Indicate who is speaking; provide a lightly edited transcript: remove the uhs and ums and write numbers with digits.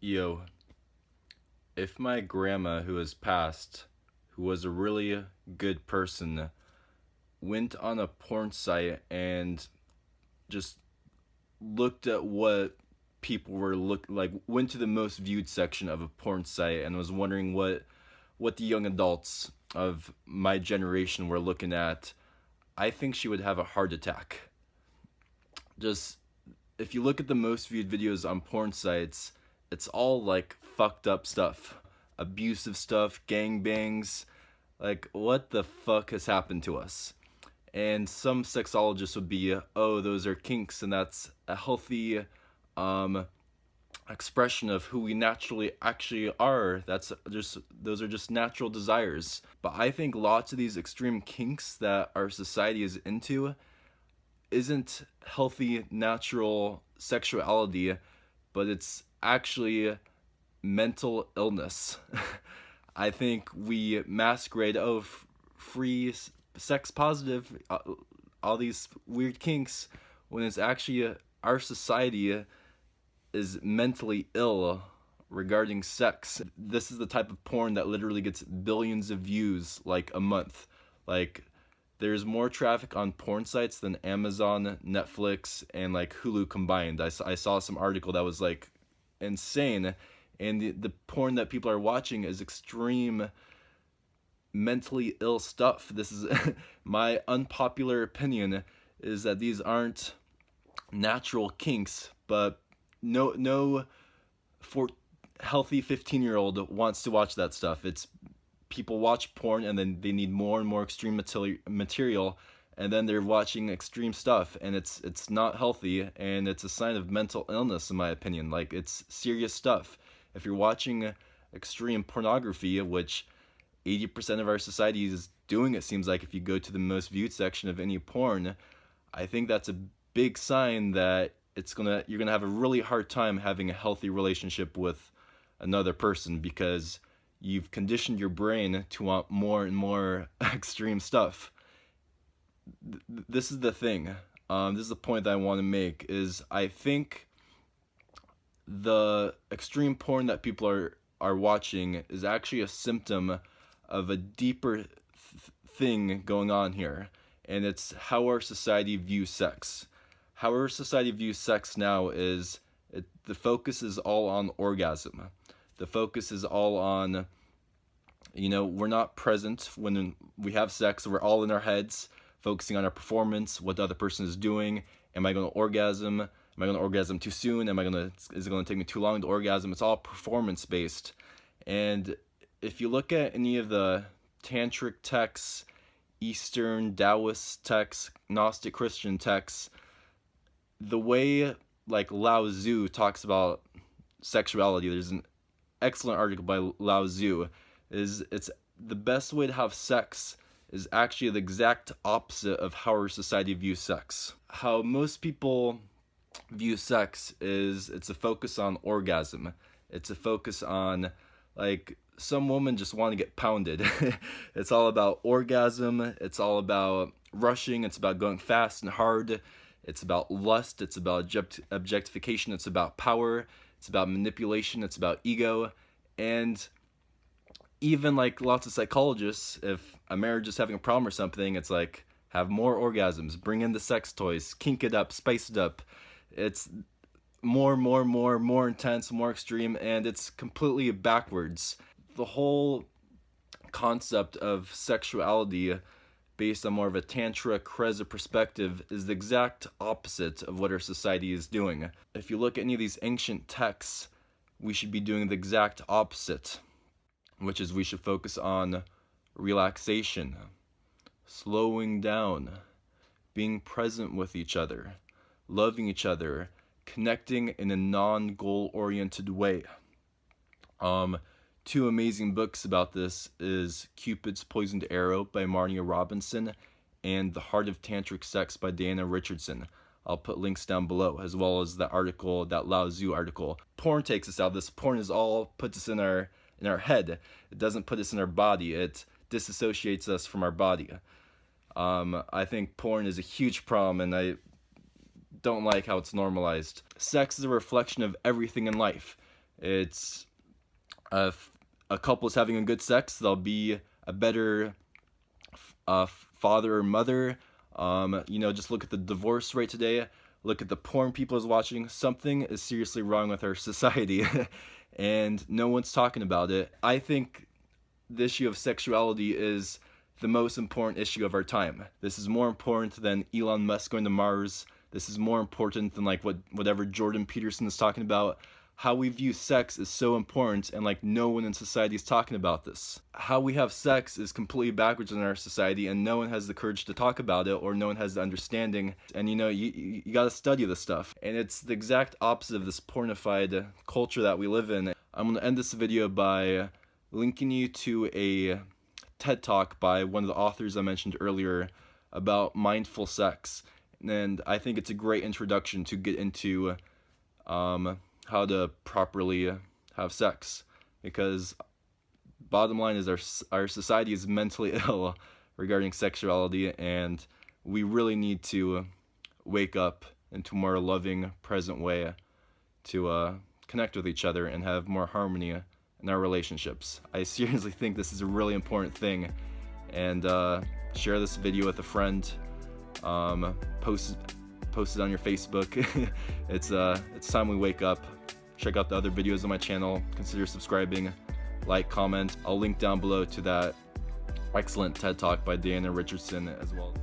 Speaker 1: Yo, if my grandma who has passed, who was a really good person, went on a porn site and just looked at what people were went to the most viewed section of a porn site and was wondering what the young adults of my generation were looking at, I think she would have a heart attack. Just if you look at the most viewed videos on porn sites, it's all like fucked up stuff, abusive stuff, gangbangs. Like, what the fuck has happened to us? And some sexologists would be, oh, those are kinks, and that's a healthy um, expression of who we naturally actually are. Those are just natural desires. But I think lots of these extreme kinks that our society is into isn't healthy, natural sexuality, but it's actually mental illness. I think we masquerade, free sex positive, all these weird kinks, when it's actually our society is mentally ill regarding sex. This is the type of porn that literally gets billions of views like a month. Like, there's more traffic on porn sites than Amazon, Netflix, and like Hulu combined. I saw some article that was like insane, and the porn that people are watching is extreme mentally ill stuff. This is my unpopular opinion, is that these aren't natural kinks, but no for healthy 15-year-old wants to watch that stuff. It's people watch porn and then they need more and more extreme material, and then they're watching extreme stuff, and it's not healthy, and it's a sign of mental illness in my opinion. Like, it's serious stuff. If you're watching extreme pornography, which 80% of our society is doing, it seems like, if you go to the most viewed section of any porn, I think that's a big sign that you're gonna have a really hard time having a healthy relationship with another person, because you've conditioned your brain to want more and more extreme stuff. This is the thing. This is the point that I want to make, is I think the extreme porn that people are watching is actually a symptom of a deeper thing going on here, and it's how our society views sex. How our society views sex now is the focus is all on orgasm. The focus is all on, we're not present when we have sex. We're all in our heads, focusing on our performance, what the other person is doing. Am I going to orgasm? Am I going to orgasm too soon? Is it going to take me too long to orgasm? It's all performance based. And if you look at any of the tantric texts, Eastern Taoist texts, Gnostic Christian texts, the way like Lao Tzu talks about sexuality, there's an excellent article by Lao Tzu, is it's the best way to have sex is actually the exact opposite of how our society views sex. How most people view sex is it's a focus on orgasm. It's a focus on, like, some women just want to get pounded. It's all about orgasm. It's all about rushing. It's about going fast and hard. It's about lust. It's about objectification. It's about power. It's about manipulation. It's about ego. And even like lots of psychologists, if a marriage is having a problem or something, it's like, have more orgasms, bring in the sex toys, kink it up, spice it up. It's more intense, more extreme, and it's completely backwards. The whole concept of sexuality based on more of a tantra kreza perspective is the exact opposite of what our society is doing. If you look at any of these ancient texts, we should be doing the exact opposite, which is we should focus on relaxation, slowing down, being present with each other, loving each other, connecting in a non-goal oriented way. Two amazing books about this is Cupid's Poisoned Arrow by Marnia Robinson and The Heart of Tantric Sex by Diana Richardson. I'll put links down below, as well as the article, that Lao Tzu article. Porn takes us out of this. Porn is all puts us in our head. It doesn't put us in our body. It disassociates us from our body. I think porn is a huge problem, and I don't like how it's normalized. Sex is a reflection of everything in life. It's if a couple is having a good sex, they'll be a better father or mother. Just look at the divorce rate today. Look at the porn people is watching. Something is seriously wrong with our society, and no one's talking about it. I think the issue of sexuality is the most important issue of our time. This is more important than Elon Musk going to Mars. This is more important than like whatever Jordan Peterson is talking about. How we view sex is so important, and like no one in society is talking about this. How we have sex is completely backwards in our society, and no one has the courage to talk about it, or no one has the understanding. And you gotta study this stuff. And it's the exact opposite of this pornified culture that we live in. I'm gonna end this video by linking you to a TED Talk by one of the authors I mentioned earlier about mindful sex. And I think it's a great introduction to get into how to properly have sex, because bottom line is our society is mentally ill regarding sexuality, and we really need to wake up into a more loving, present way to connect with each other and have more harmony in our relationships. I seriously think this is a really important thing, and share this video with a friend. Post it on your Facebook. It's time we wake up. Check out the other videos on my channel. Consider subscribing, like, comment. I'll link down below to that excellent TED Talk by Diana Richardson as well.